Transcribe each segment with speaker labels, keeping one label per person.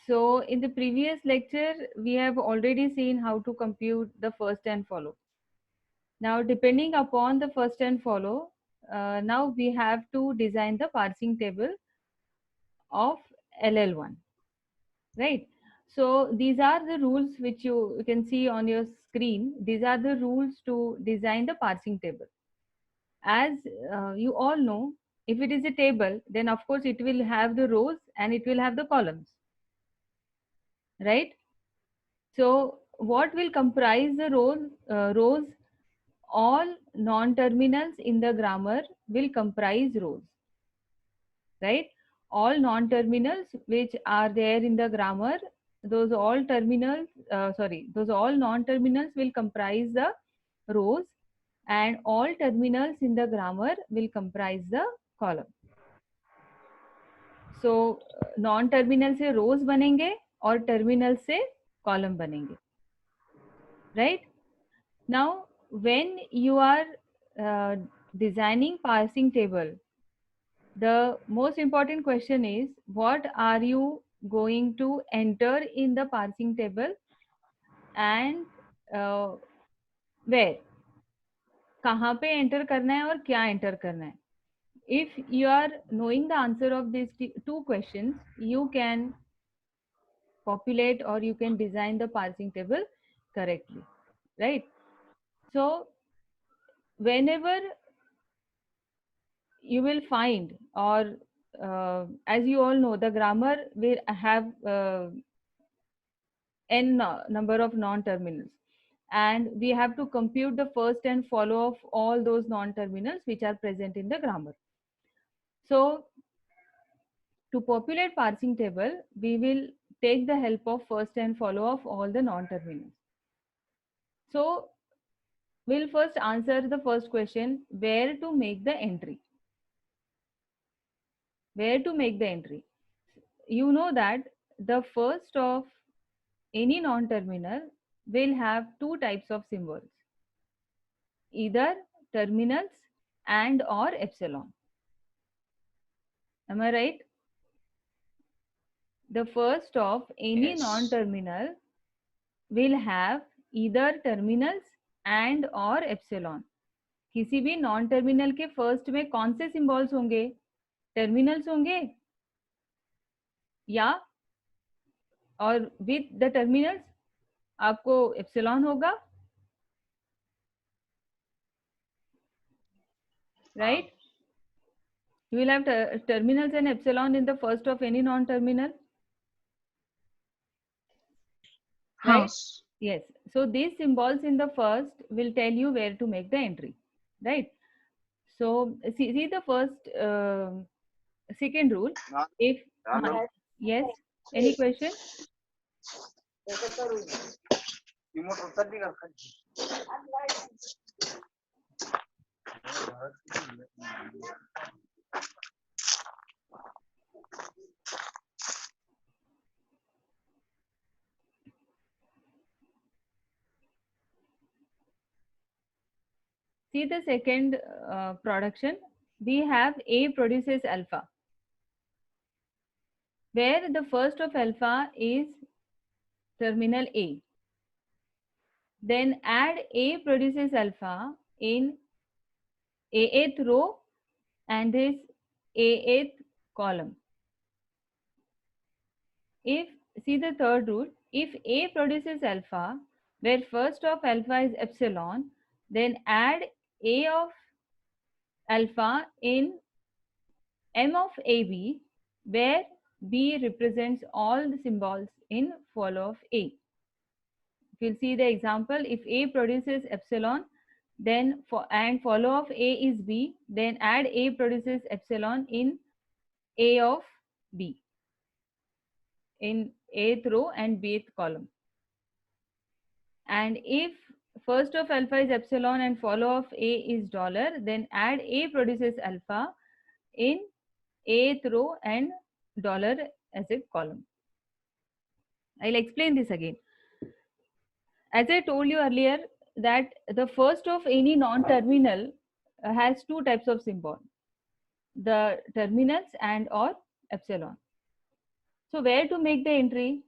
Speaker 1: So in the previous lecture, we have already seen how to compute the first and follow. Now, depending upon the first and follow, now we have to design the parsing table of LL1, right? So these are the rules which you can see on your screen. These are the rules to design the parsing table. As you all know, if it is a table, then of course it will have the rows and it will have the columns, right? So what will comprise the rows? All non-terminals in the grammar will comprise rows, right? All non-terminals which are there in the grammar, those all those all non-terminals will comprise the rows, and all terminals in the grammar will comprise the column. So non-terminal से rows बनेंगे और terminal से column बनेंगे, right? Now, when you are designing parsing table, the most important question is what are you going to enter in the parsing table and where? कहाँ पे enter करना है और क्या enter करना है? If you are knowing the answer of these two questions, you can populate or you can design the parsing table correctly, right? So whenever you will find, or as you all know, the grammar will have n number of non-terminals, and we have to compute the first and follow of all those non-terminals which are present in the grammar. So to populate parsing table, we will take the help of first and follow of all the non-terminals. So we'll first answer the first question, where to make the entry. Where to make the entry? You know that the first of any non-terminal will have two types of symbols, either terminals and or epsilon. Am I right? The first of any non-terminal will have either terminals and or epsilon. किसी भी non terminal के first में कौन से symbols होंगे? Terminals होंगे या और विद द टर्मिनल्स आपको एप्सिलॉन होगा, right? You will have terminals and epsilon in the first of any non-terminal, right? Yes. So these symbols in the first will tell you where to make the entry, right? So see the first second rule. If yes, any question? See the second production. We have A produces alpha, where the first of alpha is terminal A. Then add A produces alpha in A8th row and this A8th column. If, see the third rule, if A produces alpha, where first of alpha is epsilon, then add A of alpha in M of AB, where B represents all the symbols in follow of A. If you'll see the example, if A produces epsilon, then and follow of A is B, then add A produces epsilon in A of B in 8th row and bth column. And if first of alpha is epsilon and follow of A is dollar, then add A produces alpha in 8th row and dollar as a column. I'll explain this again. As I told you earlier, that the first of any non-terminal has two types of symbol, the terminals and or epsilon. So where to make the entry?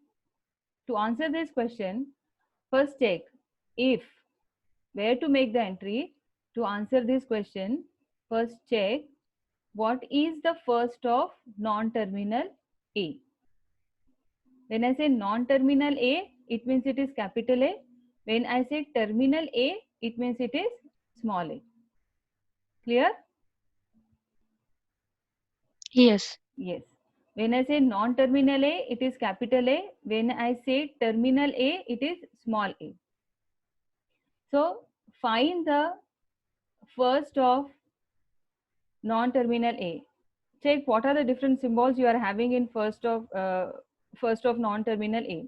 Speaker 1: To answer this question, first check if, where to make the entry. To answer this question, first check what is the first of non-terminal A. When I say non-terminal A, it means it is capital A. When I say terminal A, it means it is small a. Clear?
Speaker 2: Yes.
Speaker 1: Yes. When I say non-terminal A, it is capital A. When I say terminal A, it is small a. So find the first of non-terminal A. Check what are the different symbols you are having in first of non-terminal A.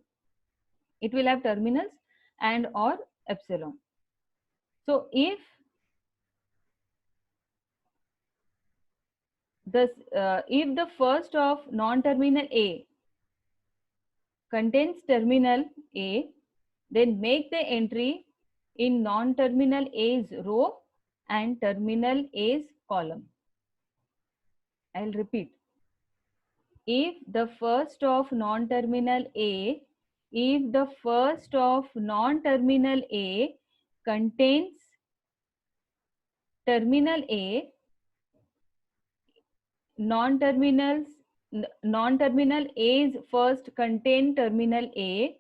Speaker 1: It will have terminals and or epsilon. So if the first of non-terminal A contains terminal A, then make the entry in non-terminal A's row and terminal A's column. I'll repeat. If the first of non-terminal A, if the first of non-terminal A contains terminal A, non-terminals non-terminal A's first contain terminal A,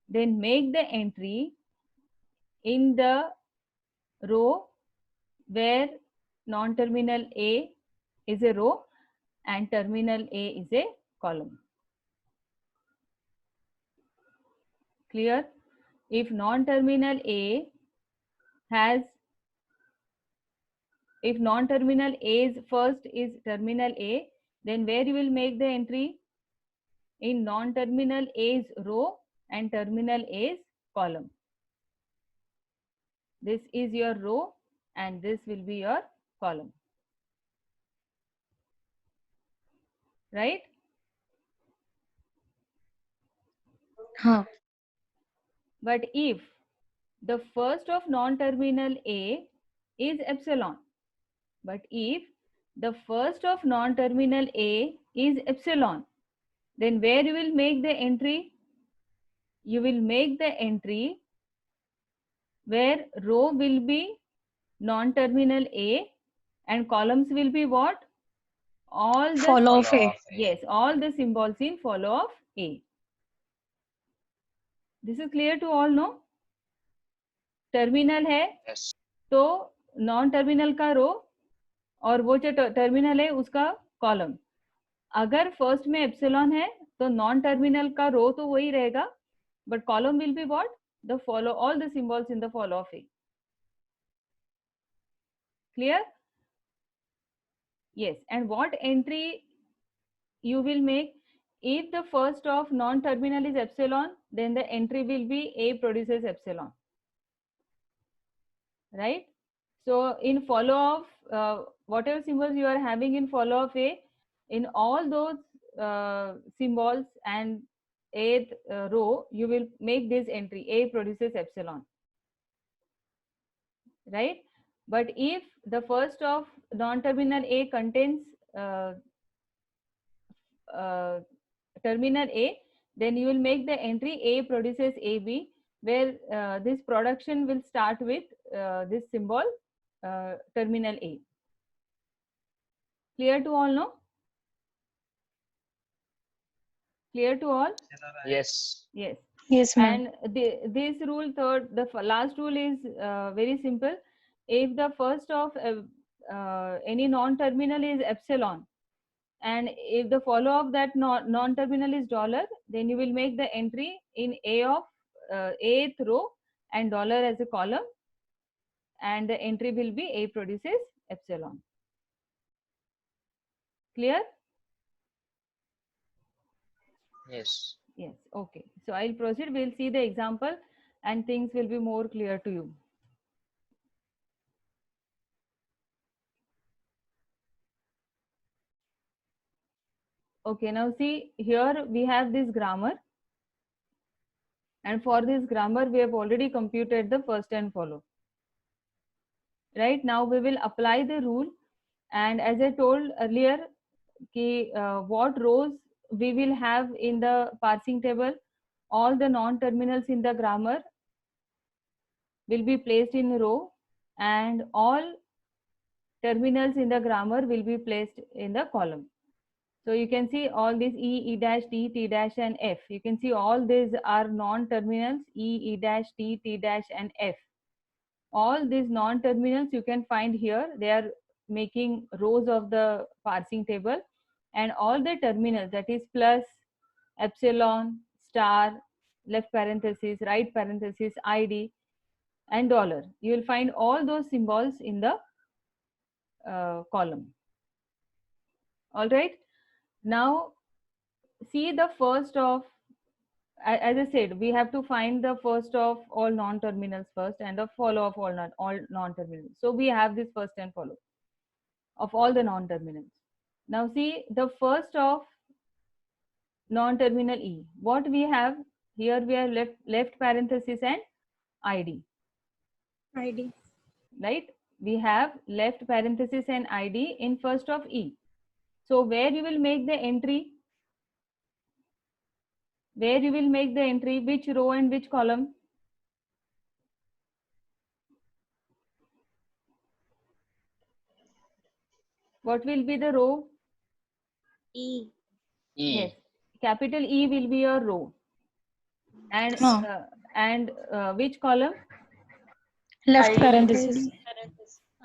Speaker 1: then make the entry in the row where non-terminal A is a row and terminal A is a column. Clear? If non-terminal A has, if non-terminal A's first is terminal A, then where you will make the entry? In non-terminal A's row and terminal A's column. This is your row and this will be your column. Right?
Speaker 2: Huh.
Speaker 1: But if the first of non-terminal A is epsilon, but if the first of non-terminal A is epsilon, then where you will make the entry? You will make the entry where row will be non-terminal A and columns will be what? All the
Speaker 2: Follow of A.
Speaker 1: yes, all the symbols in follow of A. This is clear to all, no? Terminal है तो non terminal का रो और वो जो terminal है उसका column. अगर first में एप्सिलॉन है तो नॉन टर्मिनल का रो तो वही रहेगा but column will be what? The follow all the symbols in the follow of A. Clear? Yes. And what entry you will make? If the first of non-terminal is epsilon, then the entry will be A produces epsilon. Right? So in follow of whatever symbols you are having in follow of A, in all those symbols and eighth row, you will make this entry A produces epsilon. Right? But if the first of non-terminal A contains terminal A, then you will make the entry A produces AB, where this production will start with this symbol terminal A. Clear to all, no? Clear to all?
Speaker 3: Yes.
Speaker 1: Yes.
Speaker 2: Yes, ma'am.
Speaker 1: And this rule, the last rule is very simple. If the first of any non-terminal is epsilon, and if the follow of that non-terminal is dollar, then you will make the entry in A of eighth row and dollar as a column, and the entry will be A produces epsilon. Clear?
Speaker 3: Yes.
Speaker 1: Yes. Okay. So I'll proceed. We'll see the example and things will be more clear to you. Okay, now see here we have this grammar, and for this grammar we have already computed the first and follow. Right, now we will apply the rule, and as I told earlier, what rows we will have in the parsing table, all the non-terminals in the grammar will be placed in row, and all terminals in the grammar will be placed in the column. So you can see all these E, E dash, T, T dash and F. You can see all these are non-terminals, E, E dash, T, T dash and F. All these non-terminals you can find here. They are making rows of the parsing table, and all the terminals, that is plus, epsilon, star, left parenthesis, right parenthesis, ID and dollar. You will find all those symbols in the column. All right. Now see the first of, as I said, we have to find the first of all non-terminals first and the follow of all non-terminals. So we have this first and follow of all the non-terminals. Now see the first of non-terminal E. What we have here, we have left parenthesis and ID. Right? We have left parenthesis and ID in first of E. So where you will make the entry? Where you will make the entry? Which row and which column? What will be the row?
Speaker 3: E.
Speaker 1: Yes, capital E will be your row. And which column?
Speaker 2: Left parenthesis.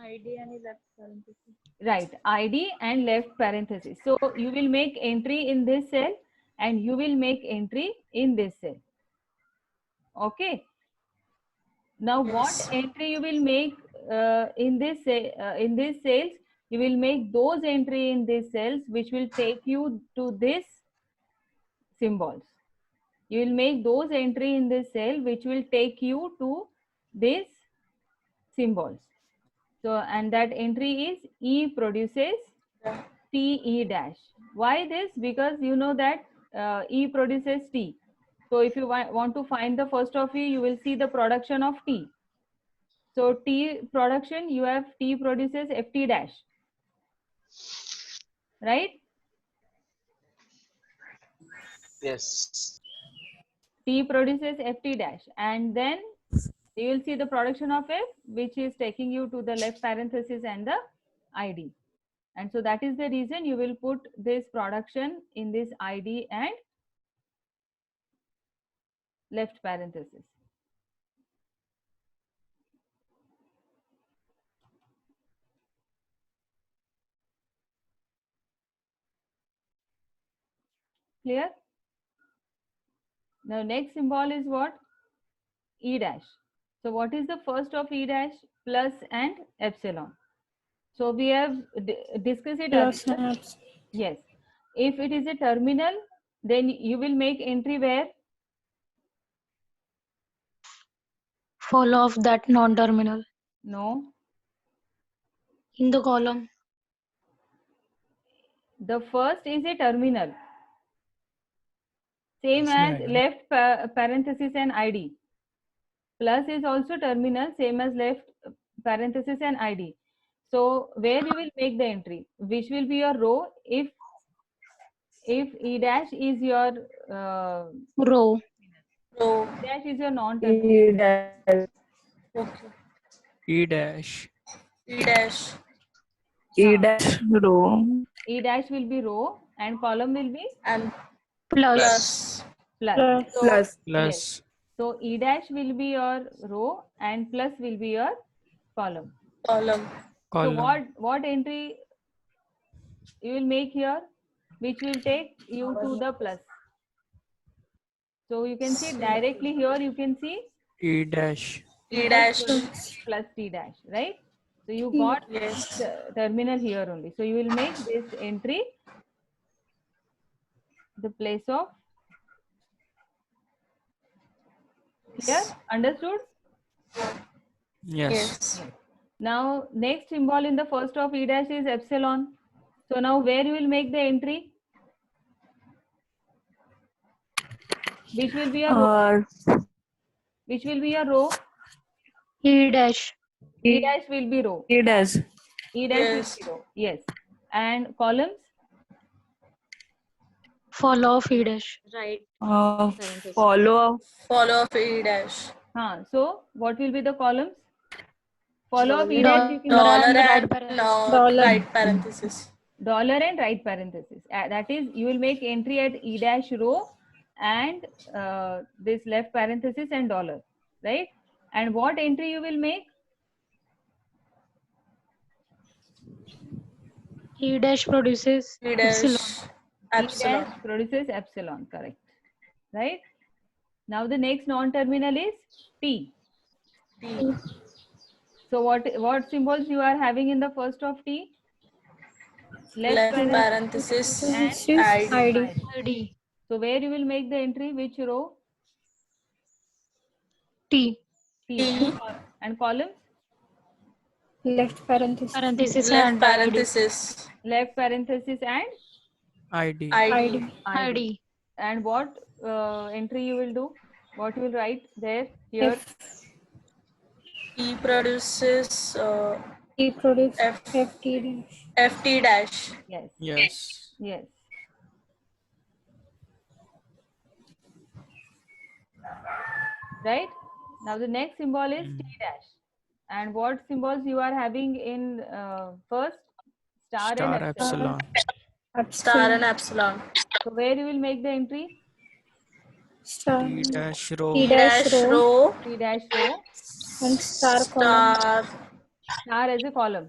Speaker 4: ID and left parenthesis.
Speaker 1: Right, ID and left parenthesis. So you will make entry in this cell and you will make entry in this cell. Okay. Now what entry you will make in this cells? You will make those entry in these cells which will take you to this symbols. You will make those entry in this cell which will take you to this symbols. So, and that entry is E produces T E dash. Why this? Because you know that E produces T. So if you want to find the first of E, you will see the production of T. So T production, you have T produces FT dash. Right?
Speaker 3: Yes.
Speaker 1: T produces FT dash. And then you will see the production of F, which is taking you to the left parenthesis and the ID. And so that is the reason you will put this production in this ID and left parenthesis. Clear? Now next symbol is what? E dash. So what is the first of E dash? Plus and epsilon. So we have discussed it earlier. Yes. If it is a terminal, then you will make entry where?
Speaker 2: Follow of that non-terminal.
Speaker 1: No.
Speaker 2: In the column.
Speaker 1: The first is a terminal. Same as left parenthesis and ID. Plus is also terminal, same as left parenthesis and ID. So where you will make the entry? Which will be your row if E dash is your
Speaker 2: Row.
Speaker 1: E dash is your non-terminal.
Speaker 4: E dash.
Speaker 5: Okay.
Speaker 4: E dash.
Speaker 5: E dash.
Speaker 4: E dash row.
Speaker 1: E dash will be row and column will be
Speaker 5: And
Speaker 2: Plus.
Speaker 1: plus. So,
Speaker 4: Plus.
Speaker 1: yes. So E dash will be your row and plus will be your column.
Speaker 5: column.
Speaker 1: So what entry you will make here, which will take you to the plus? So you can see directly here, you can see
Speaker 4: E dash.
Speaker 5: E dash.
Speaker 1: plus T dash, right? So you got
Speaker 5: Yes.
Speaker 1: terminal here only. So you will make this entry the place of. Clear? Understood?
Speaker 4: Yes.
Speaker 1: Now next symbol in the first of E dash is epsilon. So now where you will make the entry? Which will be a row? Which will be a row?
Speaker 2: E dash.
Speaker 1: E dash will be row.
Speaker 4: E dash.
Speaker 1: E dash will be row. Yes. And columns?
Speaker 2: Follow of E dash.
Speaker 3: Right.
Speaker 4: Follow
Speaker 5: Follow of E dash.
Speaker 1: So what will be the columns? Follow of E
Speaker 3: Dollar.
Speaker 1: dash you can
Speaker 2: Dollar
Speaker 5: Dollar
Speaker 2: and right
Speaker 5: and
Speaker 2: parenthesis.
Speaker 5: right parenthesis.
Speaker 1: dollar and right parenthesis. That is, you will make entry at E dash row and this left parenthesis and dollar, right? And what entry you will make?
Speaker 2: E dash produces
Speaker 5: E
Speaker 2: epsilon.
Speaker 5: dash.
Speaker 1: E
Speaker 5: Epsilon.
Speaker 1: dash produces epsilon, correct, right? Now the next non-terminal is T.
Speaker 5: T.
Speaker 1: So what symbols you are having in the first of T?
Speaker 5: Left parenthesis. ID.
Speaker 2: ID.
Speaker 1: So where you will make the entry? Which row?
Speaker 2: T.
Speaker 1: T.
Speaker 5: T.
Speaker 1: And columns?
Speaker 2: Parenthesis
Speaker 5: Left
Speaker 2: and ID.
Speaker 5: parenthesis.
Speaker 1: Left parenthesis and
Speaker 4: ID.
Speaker 5: ID.
Speaker 2: ID.
Speaker 1: And what entry you will do? What you will write there? Here.
Speaker 5: T produces FT dash.
Speaker 1: Yes.
Speaker 4: Yes.
Speaker 1: Yes. Right. Now the next symbol is T dash. And what symbols you are having in first? Star and
Speaker 4: Star
Speaker 1: epsilon.
Speaker 4: epsilon.
Speaker 5: Star and epsilon.
Speaker 1: So where you will make the entry?
Speaker 4: T dash row.
Speaker 5: T dash row.
Speaker 1: T dash row.
Speaker 5: Star.
Speaker 1: Star as a column.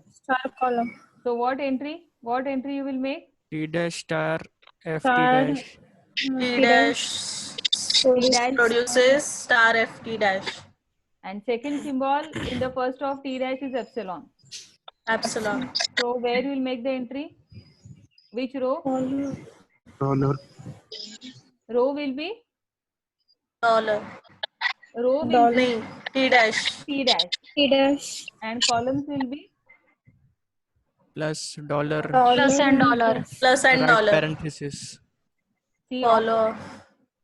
Speaker 1: So what entry? What entry you will make?
Speaker 4: T dash star FT dash.
Speaker 5: T dash
Speaker 1: T dash.
Speaker 5: produces star FT dash.
Speaker 1: And second symbol in the first of T dash is epsilon.
Speaker 5: Epsilon.
Speaker 1: So where you will make the entry? Which row?
Speaker 6: Dollar.
Speaker 1: Row will be?
Speaker 5: Dollar.
Speaker 1: Row will be
Speaker 5: No. T dash.
Speaker 1: T dash. And columns will be?
Speaker 4: Plus dollar.
Speaker 2: Plus and dollar.
Speaker 5: Plus and
Speaker 4: Right
Speaker 5: dollar.
Speaker 4: parenthesis.
Speaker 1: C
Speaker 5: Follow.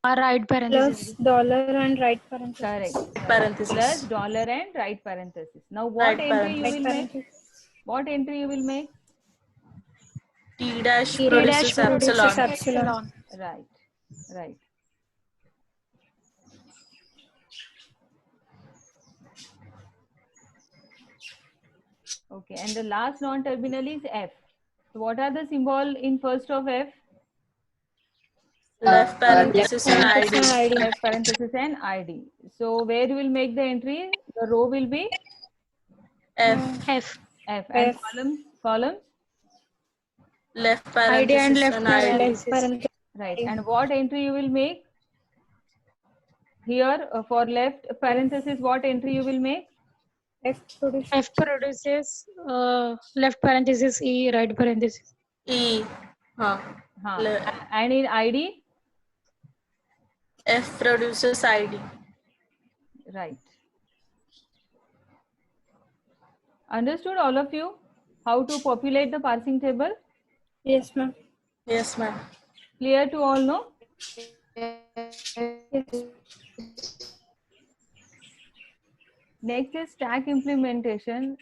Speaker 2: Right parenthesis.
Speaker 1: correct.
Speaker 5: Parenthesis.
Speaker 1: Plus dollar and right parenthesis. Now what
Speaker 5: Right
Speaker 1: entry you
Speaker 5: parenthesis.
Speaker 1: will make? What entry you will make?
Speaker 5: T dash
Speaker 2: T dash
Speaker 5: produces
Speaker 2: produces
Speaker 5: epsilon.
Speaker 2: epsilon.
Speaker 1: Right. Right. Okay. And the last non-terminal is F. So what are the symbol in first of F?
Speaker 5: Left parenthesis and ID.
Speaker 1: Left parenthesis and ID. So where you will make the entry? The row will be
Speaker 5: F.
Speaker 2: F.
Speaker 1: F. And columns?
Speaker 5: Left
Speaker 2: ID and
Speaker 5: parenthesis
Speaker 2: left
Speaker 5: and ID.
Speaker 2: parenthesis.
Speaker 1: Right. And what entry you will make? Here for left parenthesis, what entry you will make?
Speaker 2: F produces left parenthesis E, right parenthesis.
Speaker 5: E. Huh. Le-
Speaker 1: And in ID?
Speaker 5: F produces ID.
Speaker 1: Right. Understood all of you how to populate the parsing table?
Speaker 5: Yes, ma'am.
Speaker 1: Clear to all, no? Next is stack implementation.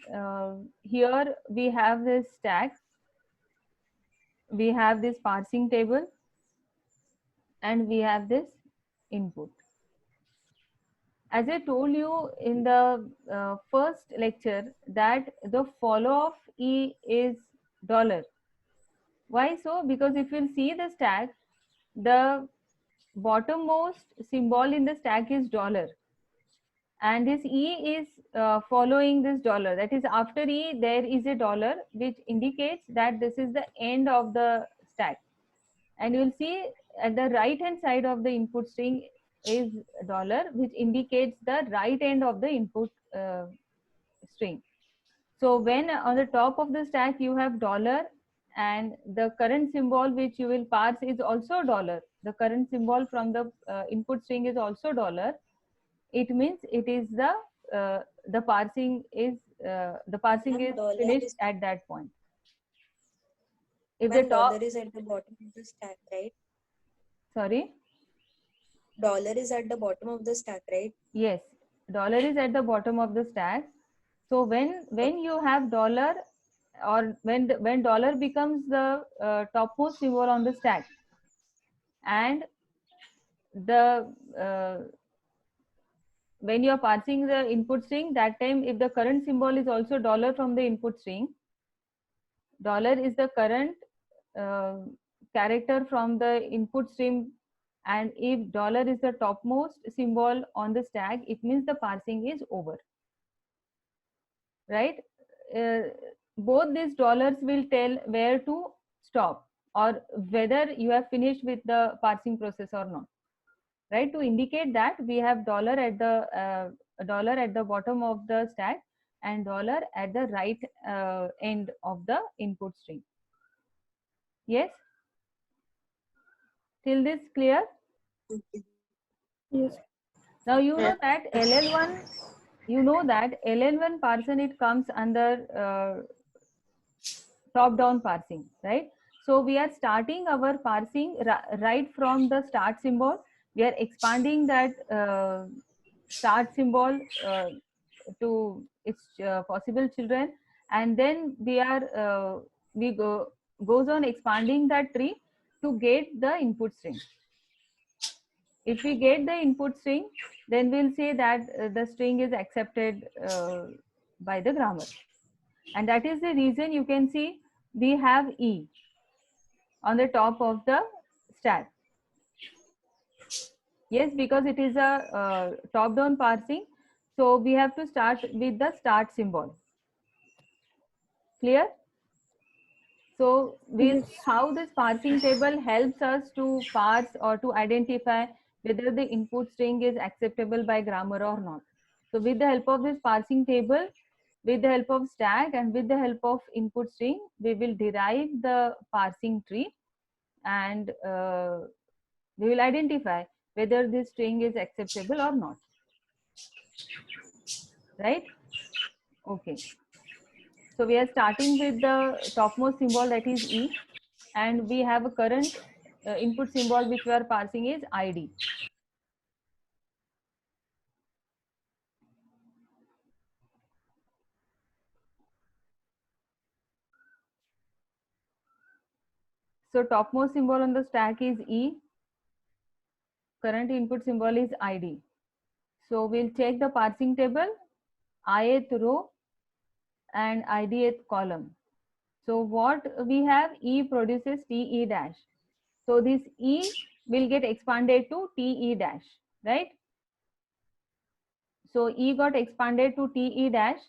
Speaker 1: Here we have this stack. We have this parsing table and we have this input. As I told you in the first lecture that the follow of E is dollar. Why so? Because if you see the stack, the bottommost symbol in the stack is dollar. And this E is following this dollar. That is, after E, there is a dollar, which indicates that this is the end of the stack. And you will see at the right hand side of the input string is dollar, which indicates the right end of the input string. So when on the top of the stack you have dollar and the current symbol which you will parse is also dollar. The current symbol from the input string is also dollar. It means it is the parsing is finished at that point. If the top
Speaker 7: dollar is at the bottom of the stack, right?
Speaker 1: Sorry.
Speaker 7: Dollar is at the bottom of the stack, right?
Speaker 1: Yes, dollar is at the bottom of the stack. So when you have dollar, or when dollar becomes the topmost symbol on the stack, and the when you are parsing the input string, that time if the current symbol is also dollar from the input string, dollar is the current uh, character from the input stream, and if dollar is the topmost symbol on the stack, it means the parsing is over, right? uh, Both these dollars will tell where to stop or whether you have finished with the parsing process or not, right? To indicate that, we have dollar at the bottom of the stack and dollar at the right end of the input string. Yes, till this clear?
Speaker 5: Yes.
Speaker 1: Now you know
Speaker 5: Yes.
Speaker 1: that LL1 parsing, it comes under top down parsing, right? So we are starting our parsing right from the start symbol. We are expanding that start symbol to its possible children, and then we goes on expanding that tree to get the input string. If we get the input string, then we'll say that the string is accepted by the grammar, and that is the reason you can see we have E on the top of the stack. Yes, because it is a top down parsing, so we have to start with the start symbol. Clear? So we'll see how this parsing table helps us to parse or to identify whether the input string is acceptable by grammar or not. So with the help of this parsing table, with the help of stack and with the help of input string, we will derive the parsing tree, and we will identify whether this string is acceptable or not. Right? Okay. So we are starting with the topmost symbol, that is E, and we have a current input symbol which we are parsing is ID. So topmost symbol on the stack is E, current input symbol is ID. So we'll check the parsing table, ith row and idth column. So what we have, E produces TE dash. So this E will get expanded to TE dash, right? So E got expanded to TE dash,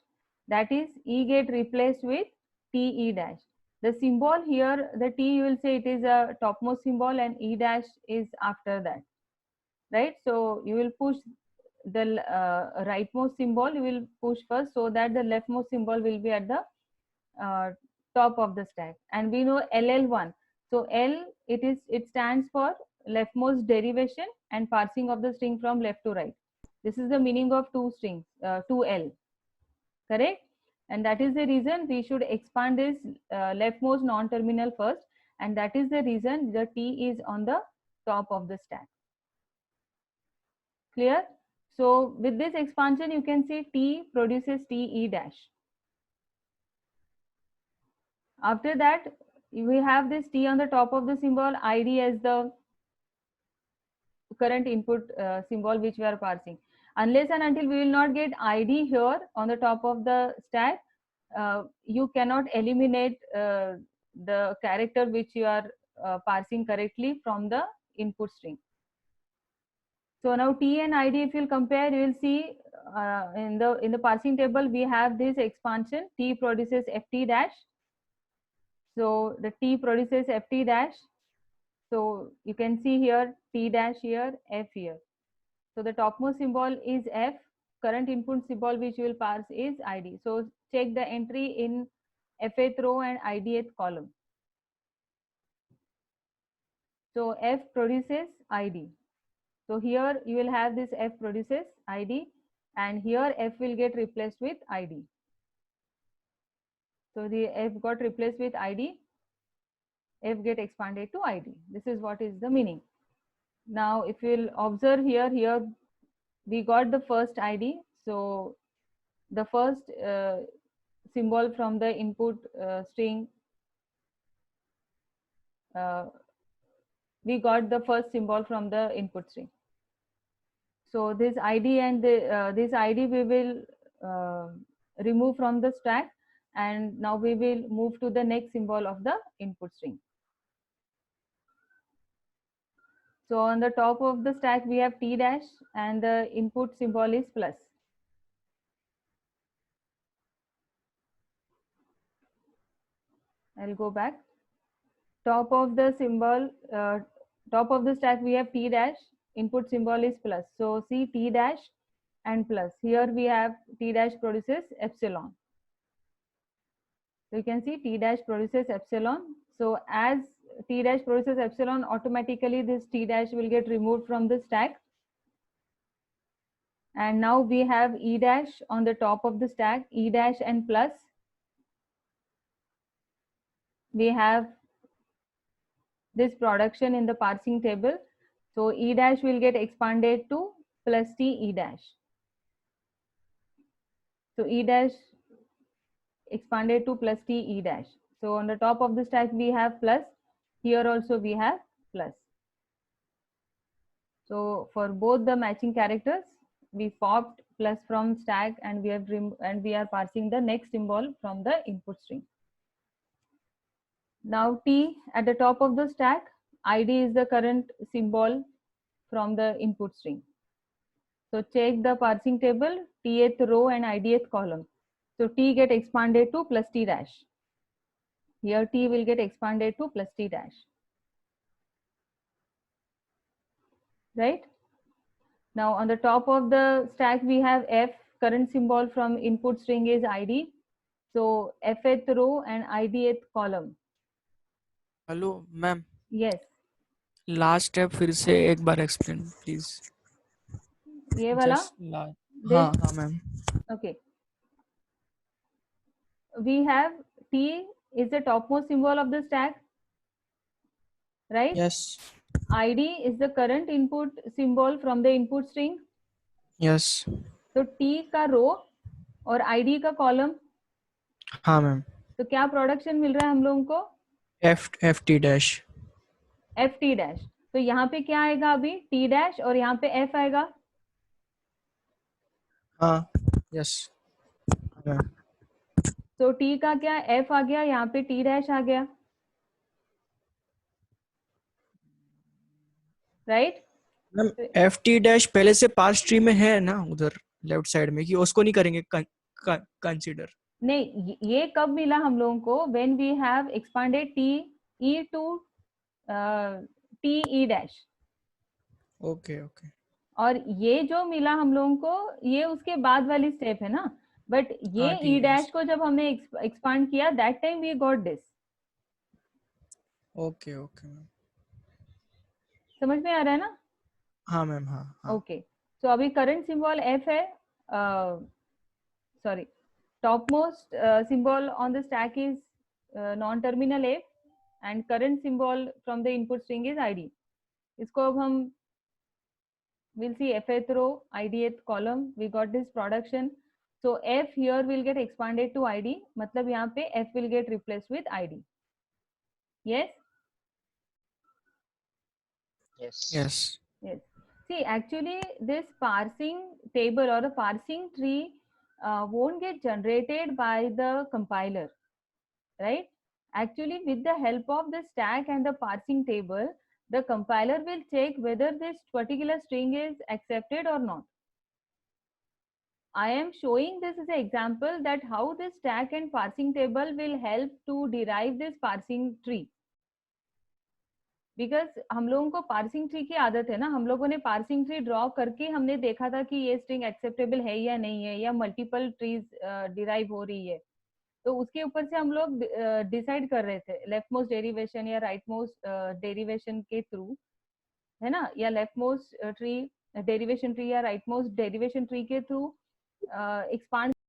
Speaker 1: that is E get replaced with TE dash. The symbol here, the T, you will say it is a topmost symbol and E dash is after that, right? So you will push the rightmost symbol, you will push first so that the leftmost symbol will be at the top of the stack. And we know LL1. So L, it stands for leftmost derivation and parsing of the string from left to right. This is the meaning of two strings, 2L, correct? And that is the reason we should expand this leftmost non-terminal first, and that is the reason the T is on the top of the stack. Clear? So with this expansion, you can see T produces TE dash. After that, we have this T on the top of the symbol, ID as the current input symbol which we are parsing. Unless and until we will not get ID here on the top of the stack, you cannot eliminate the character which you are parsing correctly from the input string. So now T and ID, if you'll compare, you will see in the parsing table we have this expansion. T produces FT dash. So the T produces FT dash. So you can see here T dash here, F here. So the topmost symbol is F. Current input symbol which you will parse is ID. So check the entry in Fth row and Idth column. So F produces ID. So here you will have this F produces ID, and here F will get replaced with ID. So the F got replaced with ID, F get expanded to ID. This is what is the meaning. Now if you'll observe here we got the first ID. So the first symbol from the input string we got the first symbol from the input string. So this ID and this ID we will remove from the stack, and now we will move to the next symbol of the input string. So on the top of the stack we have T dash and the input symbol is plus. I'll go back. Top of the symbol, top of the stack we have T dash, input symbol is plus. So see T dash and plus. Here we have T dash produces epsilon. So you can see T dash produces epsilon. So as T dash produces epsilon, automatically this T dash will get removed from the stack. And now we have E dash on the top of the stack, E dash and plus. We have this production in the parsing table. So E dash will get expanded to plus T E dash. So E dash expanded to plus T E dash. So on the top of the stack we have plus, here also we have plus. So for both the matching characters, we popped plus from stack and we have and we are parsing the next symbol from the input string. Now T at the top of the stack, ID is the current symbol from the input string. So check the parsing table, Tth row and idth column. So T get expanded to plus T dash. Here T will get expanded to plus T dash. Right? Now on the top of the stack we have F, current symbol from input string is ID. So Fth row and idth column.
Speaker 4: Hello ma'am,
Speaker 1: Yes.
Speaker 4: Last step फिर से एक बार explain please.
Speaker 1: ये वाला?
Speaker 4: हाँ हाँ ma'am.
Speaker 1: Okay. We have T is the topmost symbol of the stack, right?
Speaker 4: Yes.
Speaker 1: ID is the current input symbol from the input string.
Speaker 4: Yes.
Speaker 1: तो T का रो और ID का कॉलम.
Speaker 4: हाँ मैम.
Speaker 1: तो क्या प्रोडक्शन मिल रहा है हम लोगों को?
Speaker 4: F T dash.
Speaker 1: F T dash. तो यहाँ पे क्या आएगा अभी? T डैश और यहाँ पे F आएगा.
Speaker 4: हाँ. Yes ma'am.
Speaker 1: तो T का क्या F आ गया, यहाँ पे T डैश आ गया. Right?
Speaker 4: Ma'am F T dash पहले से पार्स ट्री में है ना उधर लेफ्ट साइड में, कि उसको नहीं करेंगे कंसीडर?
Speaker 1: नहीं, ये कब मिला हम लोगों को? When we have expanded T E to T E dash.
Speaker 4: Okay okay.
Speaker 1: और ये जो मिला हम लोगों को, ये उसके बाद वाली स्टेप है ना. बट ये
Speaker 4: हाँ,
Speaker 1: E
Speaker 4: ठीक है.
Speaker 1: डैश को जब हमने एक्सपांड किया, that time we got this.
Speaker 4: Okay okay ma'am.
Speaker 1: समझ में आ रहा है ना?
Speaker 4: हाँ मैम. हाँ.
Speaker 1: ओके. सो अभी करंट सिंबल F है. Sorry, topmost symbol on the stack is non-terminal F and current symbol from the input string is ID. इसको अब हम we'll see Fth row, idth column. We got this production. So F here will get expanded to ID. मतलब यहाँ पे F will get replaced with ID. Yes?
Speaker 3: Yes.
Speaker 4: Yes.
Speaker 1: Yes. See, actually this parsing table or a parsing tree won't get generated by the compiler, right? Actually, with the help of the stack and the parsing table, the compiler will check whether this particular string is accepted or not. I am showing this as an example that how this stack and parsing table will help to derive this parsing tree. Because हम लोगों को parsing tree की आदत है ना. हम लोगों ने पार्सिंग ट्री ड्रॉ करके हमने देखा था कि ये स्ट्रिंग एक्सेप्टेबल है या नहीं है, या मल्टीपल ट्रीज डिराइव हो रही है. तो उसके ऊपर से हम लोग डिसाइड कर रहे थे लेफ्ट मोस्ट डेरिवेशन या राइट मोस्ट डेरिवेशन के थ्रू, है ना, या left most tree derivation tree या राइट मोस्ट डेरिवेशन ट्री के थ्रू एक्सपांड